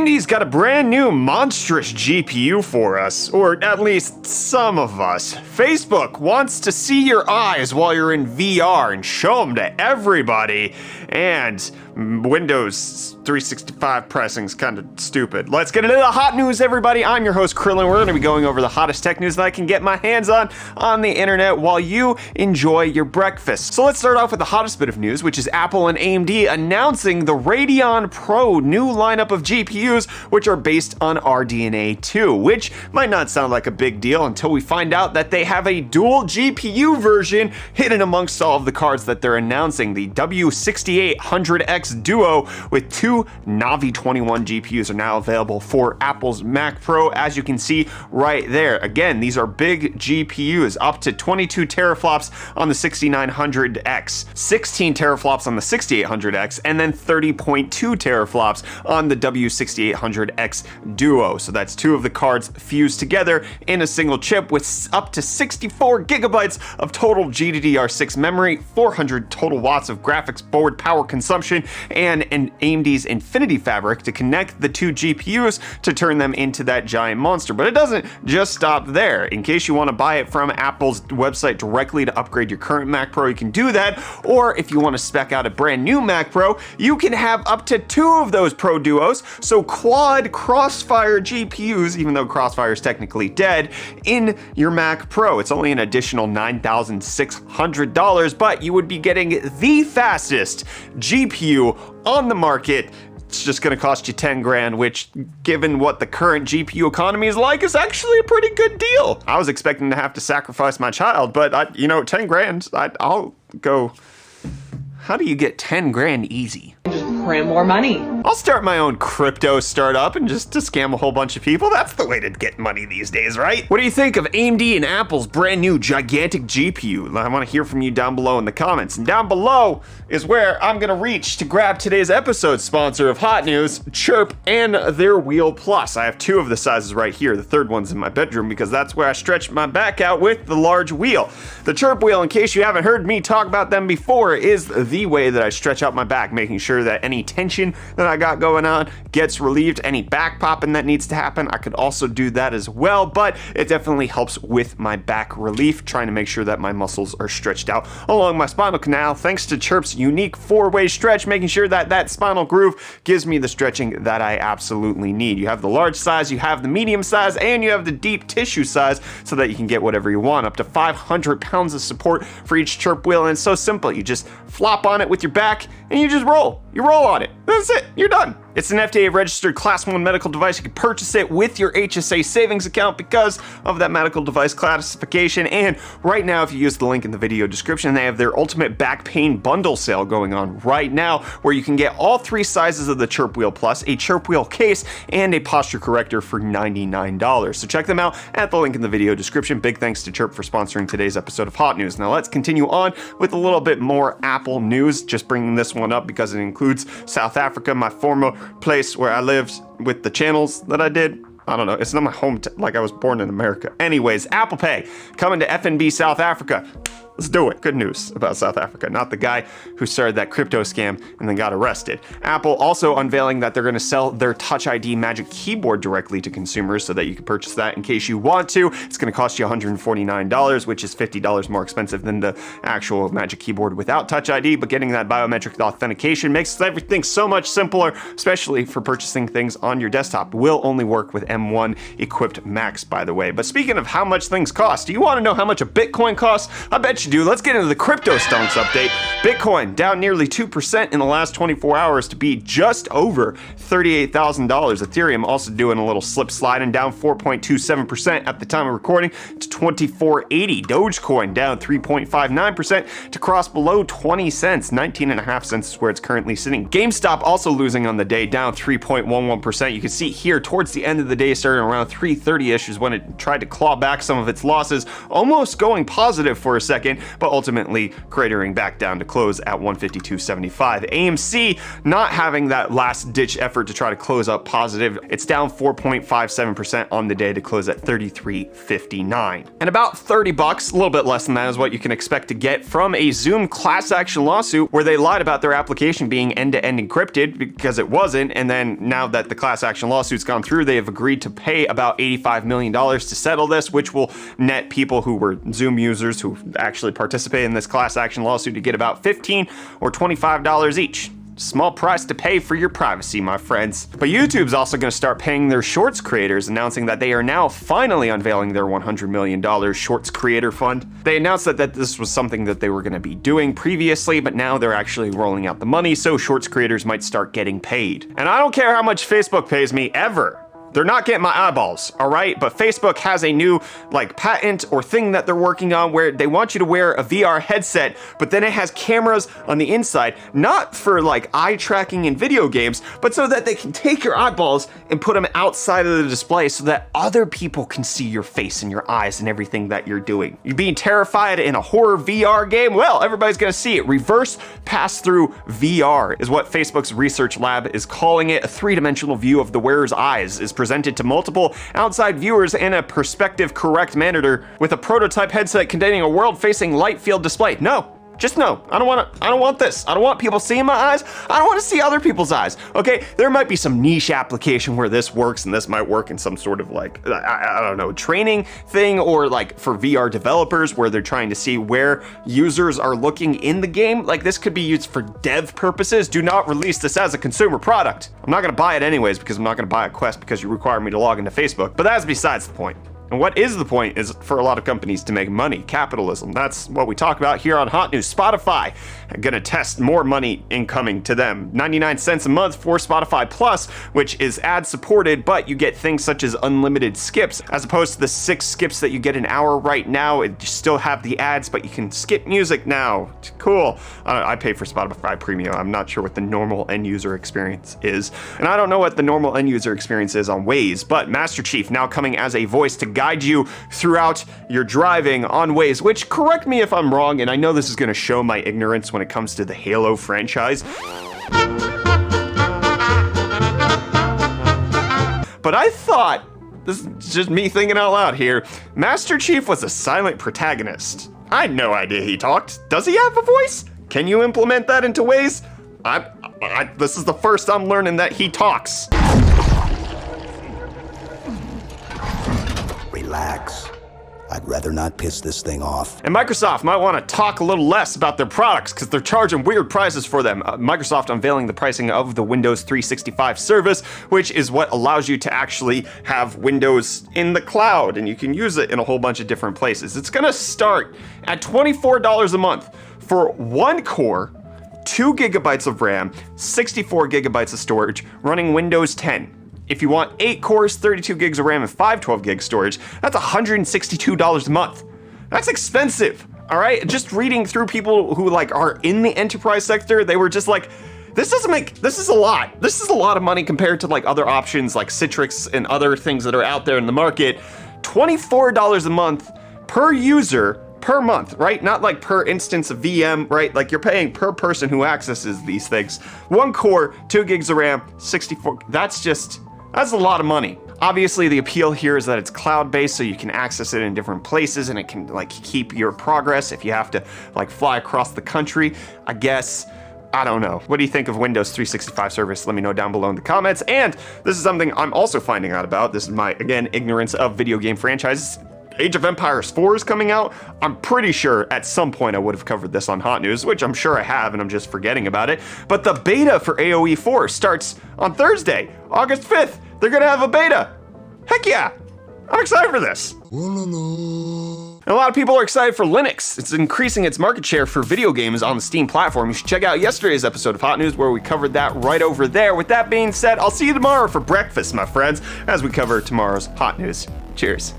AMD's got a brand new monstrous GPU for us, or at least some of us. Facebook wants to see your eyes while you're in VR and show them to everybody, and Windows 365 pressing's kind of stupid. Let's get into the hot news, everybody. I'm your host, Krillin. We're going to be going over the hottest tech news that I can get my hands on the internet while you enjoy your breakfast. So let's start off with the hottest bit of news, which is Apple and AMD announcing the Radeon Pro new lineup of GPUs, which are based on RDNA 2, which might not sound like a big deal until we find out that they have a dual GPU version hidden amongst all of the cards that they're announcing. The W6800X Duo with two Navi 21 GPUs are now available for Apple's Mac Pro, as you can see right there. Again, these are big GPUs, up to 22 teraflops on the 6900X, 16 teraflops on the 6800X, and then 30.2 teraflops on the W6800X Duo. So that's two of the cards fused together in a single chip with up to 64 gigabytes of total GDDR6 memory, 400 total watts of graphics board power consumption, and AMD's Infinity Fabric to connect the two GPUs to turn them into that giant monster. But it doesn't just stop there. In case you want to buy it from Apple's website directly to upgrade your current Mac Pro, you can do that. Or if you want to spec out a brand new Mac Pro, you can have up to two of those Pro Duos, so quad Crossfire GPUs, even though Crossfire is technically dead, in your Mac Pro. It's only an additional $9,600, but you would be getting the fastest GPU on the market. It's just going to cost you 10 grand, which, given what the current GPU economy is like, is actually a pretty good deal. I was expecting to have to sacrifice my child, but 10 grand, I'll go. How do you get 10 grand easy? Just print more money. I'll start my own crypto startup and just to scam a whole bunch of people. That's the way to get money these days, right? What do you think of AMD and Apple's brand new gigantic GPU? I want to hear from you down below in the comments. And down below is where I'm going to reach to grab today's episode sponsor of Hot News, Chirp, and their Wheel Plus. I have two of the sizes right here. The third one's in my bedroom because that's where I stretch my back out with the large wheel. The Chirp wheel, in case you haven't heard me talk about them before, is the way that I stretch out my back, making sure that any tension that I got going on gets relieved. Any back popping that needs to happen, I could also do that as well, but it definitely helps with my back relief, trying to make sure that my muscles are stretched out along my spinal canal, thanks to Chirp's unique four-way stretch, making sure that that spinal groove gives me the stretching that I absolutely need. You have the large size, you have the medium size, and you have the deep tissue size, so that you can get whatever you want. Up to 500 pounds of support for each Chirp wheel, and it's so simple. You just flop on it with your back, and you just roll. You roll on it. That's it. You're done. It's an FDA-registered Class 1 medical device. You can purchase it with your HSA savings account because of that medical device classification. And right now, if you use the link in the video description, they have their ultimate back pain bundle sale going on right now, where you can get all three sizes of the Chirp Wheel Plus, a Chirp Wheel case, and a posture corrector for $99. So check them out at the link in the video description. Big thanks to Chirp for sponsoring today's episode of Hot News. Now let's continue on with a little bit more Apple news. Just bringing this one up because it includes South Africa, my former place where I lived with the channels that I did. I don't know, it's not my home, like I was born in America. Anyways, Apple Pay coming to FNB South Africa. Let's do it. Good news about South Africa, not the guy who started that crypto scam and then got arrested. Apple also unveiling that they're going to sell their Touch ID Magic Keyboard directly to consumers so that you can purchase that in case you want to. It's going to cost you $149, which is $50 more expensive than the actual Magic Keyboard without Touch ID, but getting that biometric authentication makes everything so much simpler, especially for purchasing things on your desktop. Will only work with M1 equipped Macs, by the way. But speaking of how much things cost, do you want to know how much a Bitcoin costs? I bet you do. Let's get into the Cryptostonks update. Bitcoin down nearly 2% in the last 24 hours to be just over $38,000. Ethereum also doing a little slip slide and down 4.27% at the time of recording to 2480. Dogecoin down 3.59% to cross below 20 cents. 19.5 cents is where it's currently sitting. GameStop also losing on the day, down 3.11%. You can see here towards the end of the day, starting around 3:30ish is when it tried to claw back some of its losses, almost going positive for a second, second, but ultimately cratering back down to close at 152.75. AMC not having that last ditch effort to try to close up positive. It's down 4.57% on the day to close at 33.59. And about 30 bucks, a little bit less than that, is what you can expect to get from a Zoom class action lawsuit where they lied about their application being end-to-end encrypted because it wasn't, and then now that the class action lawsuit's gone through, they have agreed to pay about $85 million to settle this, which will net people who were Zoom users who actually participated in this class action lawsuit to get about $15 or $25 each. Small price to pay for your privacy, my friends. But YouTube's also going to start paying their Shorts creators, announcing that they are now finally unveiling their $100 million Shorts Creator Fund. They announced that this was something that they were going to be doing previously, but now they're actually rolling out the money, so Shorts creators might start getting paid. And I don't care how much Facebook pays me, ever. They're not getting my eyeballs, all right? But Facebook has a new patent or thing that they're working on where they want you to wear a VR headset, but then it has cameras on the inside, not for eye tracking in video games, but so that they can take your eyeballs and put them outside of the display so that other people can see your face and your eyes and everything that you're doing. You're being terrified in a horror VR game? Well, everybody's gonna see it. Reverse pass-through VR is what Facebook's research lab is calling it. A three-dimensional view of the wearer's eyes is presented to multiple outside viewers in a perspective correct manner with a prototype headset containing a world-facing light field display. No. Just no. I don't want this. I don't want people seeing my eyes. I don't want to see other people's eyes. Okay, there might be some niche application where this works, and this might work in some sort of I don't know, training thing, or for VR developers where they're trying to see where users are looking in the game. This could be used for dev purposes. Do not release this as a consumer product. I'm not gonna buy it anyways because I'm not gonna buy a Quest because you require me to log into Facebook, but that's besides the point. And what is the point is for a lot of companies to make money, capitalism. That's what we talk about here on Hot News. Spotify, I'm gonna test more money incoming to them. 99 cents a month for Spotify Plus, which is ad supported, but you get things such as unlimited skips, as opposed to the 6 skips that you get an hour right now. You still have the ads, but you can skip music now. Cool. I pay for Spotify Premium. I'm not sure what the normal end user experience is. And I don't know what the normal end user experience is on Waze, but Master Chief now coming as a voice to guide you throughout your driving on Waze, which, correct me if I'm wrong, and I know this is going to show my ignorance when it comes to the Halo franchise, but I thought, this is just me thinking out loud here, Master Chief was a silent protagonist. I had no idea he talked. Does he have a voice? Can you implement that into Waze? This is the first I'm learning that he talks. Relax. I'd rather not piss this thing off. And Microsoft might want to talk a little less about their products because they're charging weird prices for them. Microsoft unveiling the pricing of the Windows 365 service, which is what allows you to actually have Windows in the cloud, and you can use it in a whole bunch of different places. It's gonna start at $24 a month for 1 core, 2 gigabytes of RAM, 64 gigabytes of storage, running Windows 10. If you want 8 cores, 32 gigs of RAM, and 512 gig storage, that's $162 a month. That's expensive, all right? Just reading through people who are in the enterprise sector, they were just this is a lot. This is a lot of money compared to other options like Citrix and other things that are out there in the market. $24 a month per user per month, right? Not per instance of VM, right? You're paying per person who accesses these things. 1 core, 2 gigs of RAM, 64, that's a lot of money. Obviously, the appeal here is that it's cloud-based, so you can access it in different places, and it can keep your progress if you have to fly across the country. I guess, I don't know. What do you think of Windows 365 service? Let me know down below in the comments. And this is something I'm also finding out about. This is my, again, ignorance of video game franchises. Age of Empires 4 is coming out. I'm pretty sure at some point I would have covered this on Hot News, which I'm sure I have, and I'm just forgetting about it. But the beta for AoE 4 starts on Thursday, August 5th. They're gonna have a beta. Heck yeah, I'm excited for this. And a lot of people are excited for Linux. It's increasing its market share for video games on the Steam platform. You should check out yesterday's episode of Hot News where we covered that right over there. With that being said, I'll see you tomorrow for breakfast, my friends, as we cover tomorrow's Hot News. Cheers.